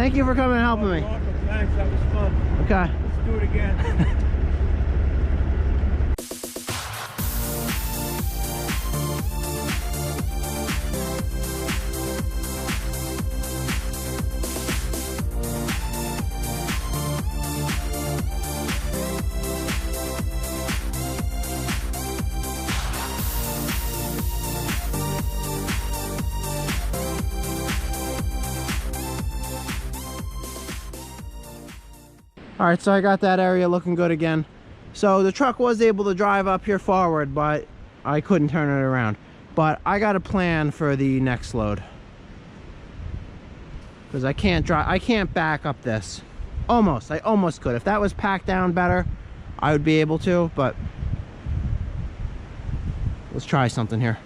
Thank you for coming and helping me. Thanks, that was fun. Okay. Let's do it again. All right, so I got that area looking good again. So the truck was able to drive up here forward, but I couldn't turn it around. But I got a plan for the next load, because I can't back up this. I almost could. If that was packed down better, I would be able to, but let's try something here.